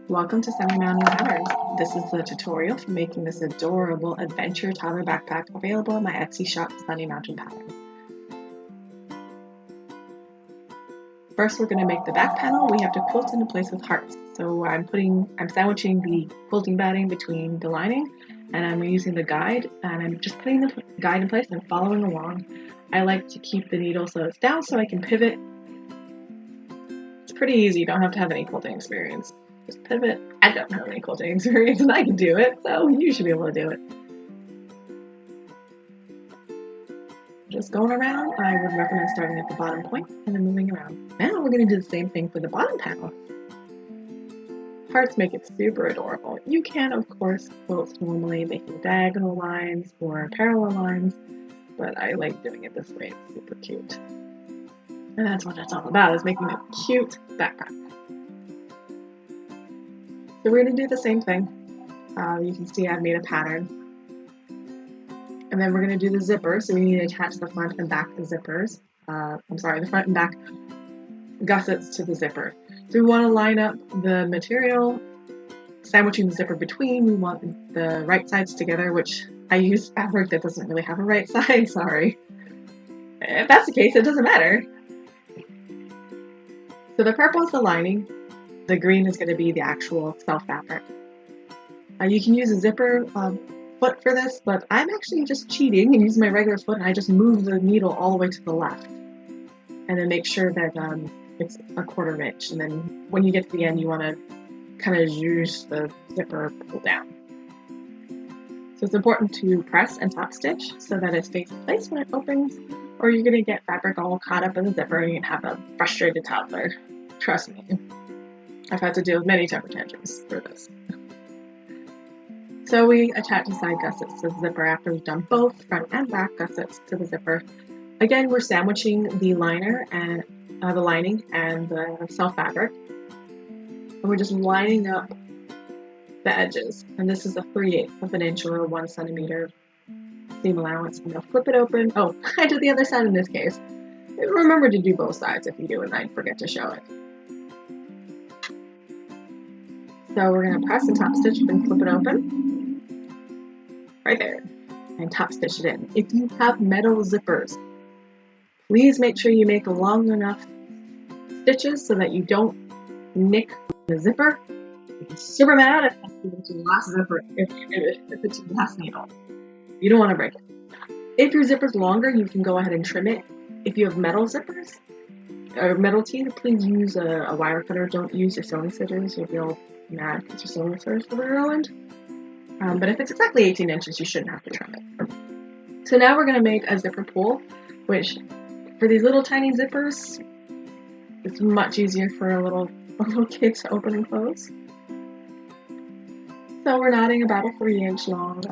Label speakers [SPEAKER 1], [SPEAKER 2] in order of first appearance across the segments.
[SPEAKER 1] Welcome to Semi-Mountain Patterns. This is the tutorial for making this adorable adventure toddler backpack available in my Etsy shop, Sunny Mountain Patterns. First, we're going to make the back panel. We have to quilt into place with hearts. So I'm sandwiching the quilting batting between the lining, and I'm using the guide, and I'm just putting the guide in place and following along. I like to keep the needle so it's down so I can pivot. It's pretty easy. You don't have to have any quilting experience. Just pivot. I don't have any quilting experience and I can do it, so you should be able to do it. Just going around, I would recommend starting at the bottom point and then moving around. Now we're going to do the same thing for the bottom panel. Hearts make it super adorable. You can, of course, quilt normally making diagonal lines or parallel lines, but I like doing it this way. It's super cute. And that's what it's all about, is making a cute backpack. So we're going to do the same thing. You can see I've made a pattern. And then we're going to do the zipper. So we need to attach the front and back zippers. The front and back gussets to the zipper. So we want to line up the material, sandwiching the zipper between. We want the right sides together, which I use fabric that doesn't really have a right side. Sorry. If that's the case, it doesn't matter. So the purple is the lining. The green is going to be the actual self fabric. You can use a zipper foot for this, but I'm actually just cheating and using my regular foot, and I just move the needle all the way to the left. And then make sure that it's a 1/4 inch. And then when you get to the end, you want to kind of use the zipper pull down. So it's important to press and top stitch so that it stays in place when it opens, or you're going to get fabric all caught up in the zipper and you can have a frustrated toddler. Trust me. I've had to deal with many temper tantrums for this. So we attach the side gussets to the zipper after we've done both front and back gussets to the zipper. Again, we're sandwiching the liner and the lining and the self fabric. And we're just lining up the edges. And this is a 3/8 of an inch or a 1 centimeter seam allowance. I'm going to flip it open. Oh, I did the other side in this case. Remember to do both sides if you do and I forget to show it. So we're going to press and top stitch and flip it open, right there, and top stitch it in. If you have metal zippers, please make sure you make long enough stitches so that you don't nick the zipper. You'll be super mad if it's your last zipper, if it's your last needle. You don't want to break it. If your zipper's longer, you can go ahead and trim it. If you have metal zippers or metal teeth, please use a wire cutter. Don't use your sewing scissors. You'll be all mad because your sewing scissors will be ruined. But if it's exactly 18 inches, you shouldn't have to trim it. So now we're going to make a zipper pull, which for these little tiny zippers, it's much easier for a little kid to open and close. So we're knotting about a 3-inch long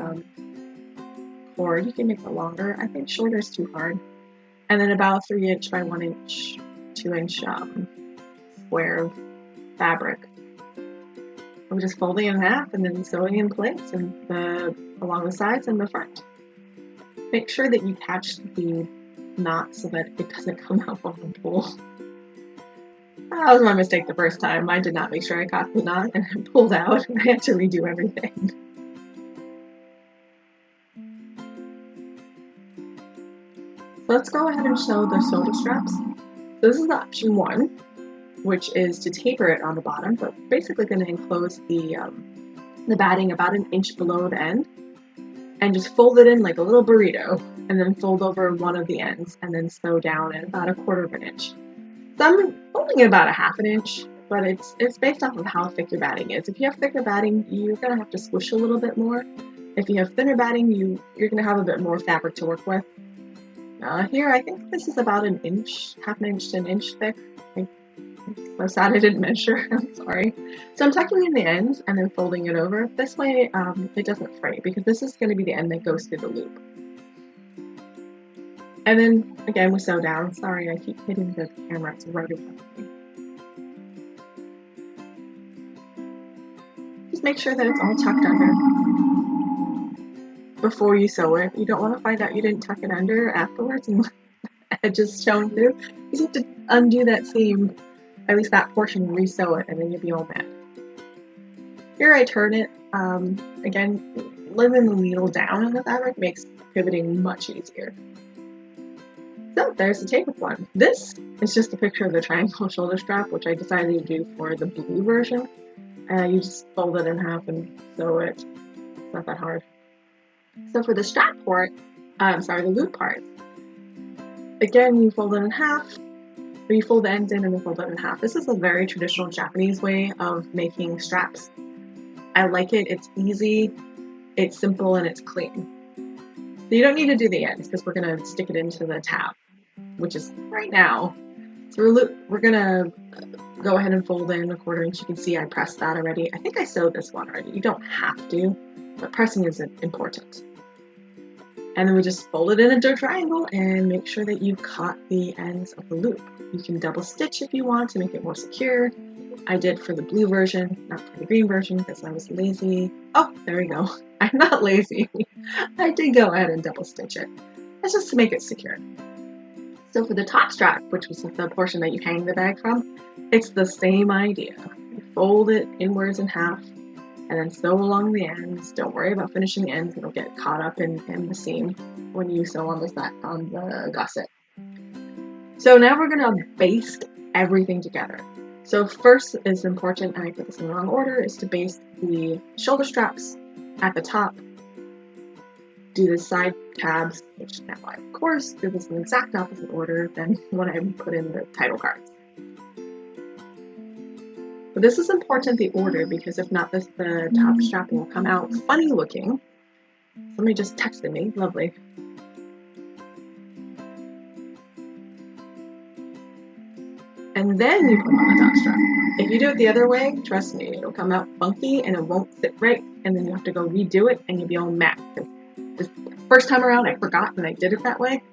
[SPEAKER 1] cord. You can make it longer. I think shorter is too hard. And then about a 3-inch by 1-inch, 2-inch square of fabric. I'm just folding it in half and then sewing in place and along the sides and the front. Make sure that you catch the knot so that it doesn't come out of the pull. That was my mistake the first time. I did not make sure I caught the knot and it pulled out and I had to redo everything. So let's go ahead and sew the shoulder straps. So this is option 1. Which is to taper it on the bottom, but basically going to enclose the batting about 1 inch below the end, and just fold it in like a little burrito, and then fold over one of the ends, and then sew down at about a 1/4 inch. So I'm folding it about a 1/2 inch, but it's based off of how thick your batting is. If you have thicker batting, you're going to have to squish a little bit more. If you have thinner batting, you're going to have a bit more fabric to work with. Here, I think this is about 1 inch, 1/2 inch to 1 inch thick. So sad I didn't measure, I'm sorry. So I'm tucking in the ends and then folding it over. This way it doesn't fray because this is going to be the end that goes through the loop. And then again we sew down. Sorry, I keep hitting the camera, it's right in front of me. Just make sure that it's all tucked under before you sew it. You don't want to find out you didn't tuck it under afterwards and edges showing through. You have to undo that seam, at least that portion, and re-sew it, and then you'll be all mad. Here I turn it. Again, letting the needle down in the fabric makes pivoting much easier. So there's the tapered one. This is just a picture of the triangle shoulder strap, which I decided to do for the blue version. You just fold it in half and sew it. It's not that hard. So for the strap part, the loop part, again, you fold it in half, or you fold the ends in and then fold it in half. This is a very traditional Japanese way of making straps. I like it. It's easy, it's simple, and it's clean. So you don't need to do the ends because we're going to stick it into the tab, which is right now. So we're going to go ahead and fold in a 1/4 inch. You can see I pressed that already. I think I sewed this one already. You don't have to, but pressing is important. And then we just fold it into a triangle and make sure that you caught the ends of the loop. You can double stitch if you want to make it more secure. I did for the blue version, not for the green version because I was lazy. Oh, there we go. I'm not lazy. I did go ahead and double stitch it. That's just to make it secure. So for the top strap, which was the portion that you hang the bag from, it's the same idea. You fold it inwards in half and then sew along the ends. Don't worry about finishing the ends. It'll get caught up in the seam when you sew on the gusset. So now we're going to baste everything together. So first is important, and I put this in the wrong order, is to baste the shoulder straps at the top. Do the side tabs, which now I, of course, do this in the exact opposite order than what I put in the title cards. But this is important, the order, because if not, the top strap will come out funny looking. Somebody just texted me, lovely. And then you put on the top strap. If you do it the other way, trust me, it'll come out funky and it won't sit right, and then you have to go redo it and you'll be all mad. This first time around I forgot and I did it that way.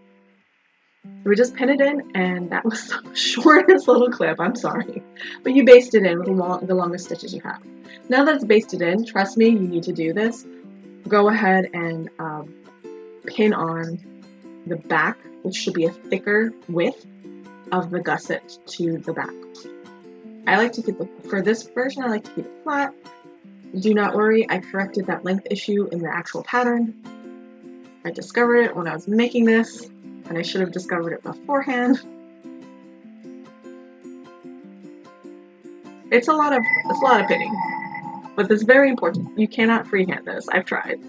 [SPEAKER 1] So we just pin it in, and that was the shortest little clip, I'm sorry. But you baste it in with the longest stitches you have. Now that it's basted in, trust me, you need to do this. Go ahead and pin on the back, which should be a thicker width of the gusset to the back. I like to keep for this version, I like to keep it flat. Do not worry, I corrected that length issue in the actual pattern. I discovered it when I was making this, and I should have discovered it beforehand. It's a lot of pinning, but this is very important. You cannot freehand this. I've tried.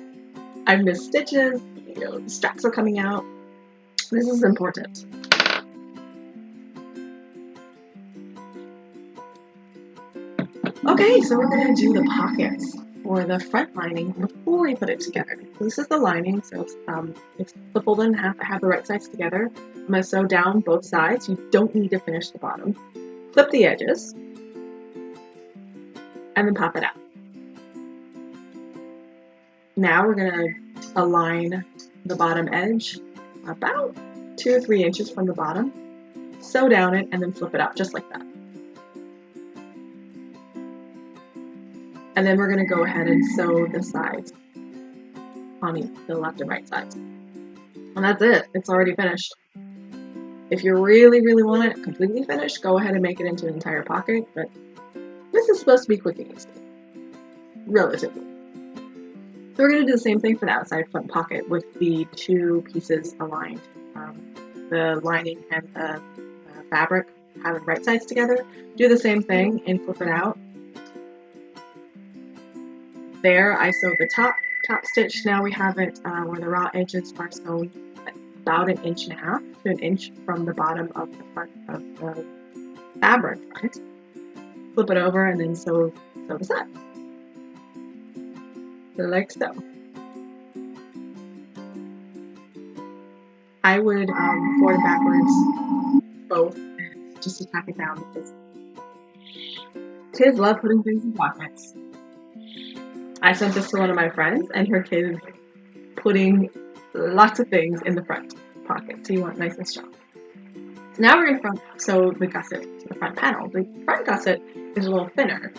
[SPEAKER 1] I've missed stitches. The straps are coming out. This is important. Okay, so we're going to do the pockets for the front lining before we put it together. This is the lining, so it's folded in half. I have the right sides together. I'm going to sew down both sides. You don't need to finish the bottom. Clip the edges, and then pop it out. Now we're going to align the bottom edge about 2 or 3 inches from the bottom, sew down it, and then flip it out just like that. And then we're going to go ahead and sew the sides on the left and right sides. And that's it. It's already finished. If you really, really want it completely finished, go ahead and make it into an entire pocket, but this is supposed to be quick and easy, relatively. So we're going to do the same thing for the outside front pocket with the 2 pieces aligned. The lining and the fabric having right sides together. Do the same thing and flip it out. There, I sewed the top stitch. Now we have it where the raw edges are sewn about 1.5 inches to 1 inch from the bottom of the front of the fabric front. Flip it over and then sew the sides. Like so. I would forward and backwards both, just to tack it down because kids love putting things in pockets. I sent this to one of my friends, and her kid is putting lots of things in the front pocket, so you want nice and strong. So now we're going to sew the gusset to the front panel. The front gusset is a little thinner,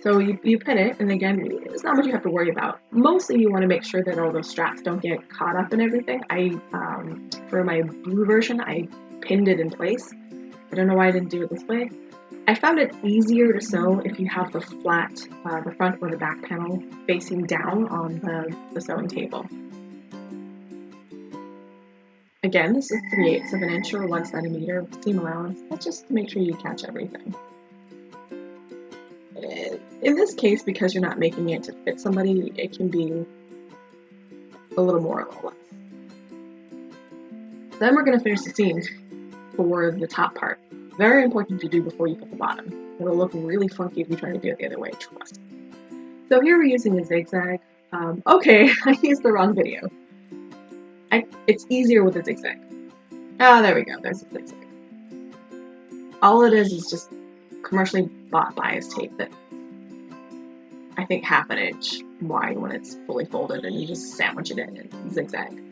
[SPEAKER 1] so you pin it, and again, there's not much you have to worry about. Mostly you want to make sure that all those straps don't get caught up in everything. For my blue version, I pinned it in place. I don't know why I didn't do it this way. I found it easier to sew if you have the flat, the front or the back panel facing down on the sewing table. Again, this is 3/8 of an inch or 1 centimeter seam allowance. That's just to make sure you catch everything. In this case, because you're not making it to fit somebody, it can be a little more or a little less. Then we're going to finish the seams for the top part. Very important to do before you put the bottom. It'll look really funky if you try to do it the other way, trust. So here we're using a zigzag. Okay, I used the wrong video. It's easier with a zigzag. Ah, there we go, there's a zigzag. All it is just commercially bought bias tape that I think half an inch wide when it's fully folded, and you just sandwich it in and zigzag.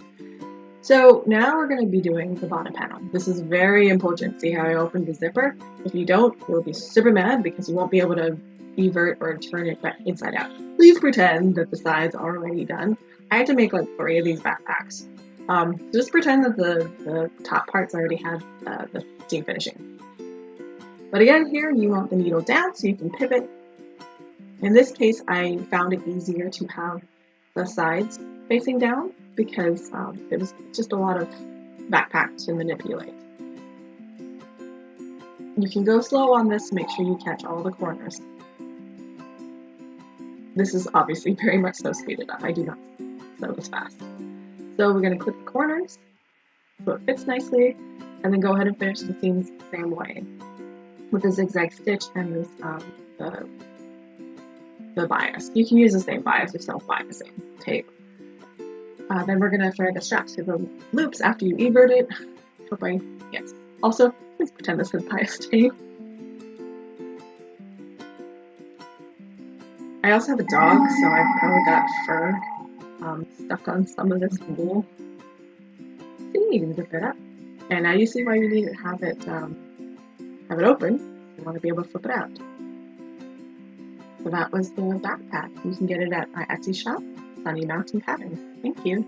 [SPEAKER 1] So now we're going to be doing the bottom panel. This is very important. See how I opened the zipper? If you don't, you'll be super mad because you won't be able to evert or turn it back inside out. Please pretend that the sides are already done. I had to make like 3 of these backpacks. Just pretend that the top parts already had the seam finishing. But again, here you want the needle down so you can pivot. In this case, I found it easier to have the sides facing down because it was just a lot of backpack to manipulate. You can go slow on this to make sure you catch all the corners. This is obviously very much so speeded up. I do not sew this fast. So we're going to clip the corners so it fits nicely, and then go ahead and finish the seams the same way with the zigzag stitch and this the bias. You can use the same bias or self-biasing tape. Then we're going to thread the straps to the loops after you evert it. Yes. Also, please pretend this is bias tape. I also have a dog, so I've probably got fur stuck on some of this wool. So you can zip it up. And now you see why you need to have it open. You want to be able to flip it out. So that was the backpack. You can get it at my Etsy shop, Sunny Mountain Pattern. Thank you.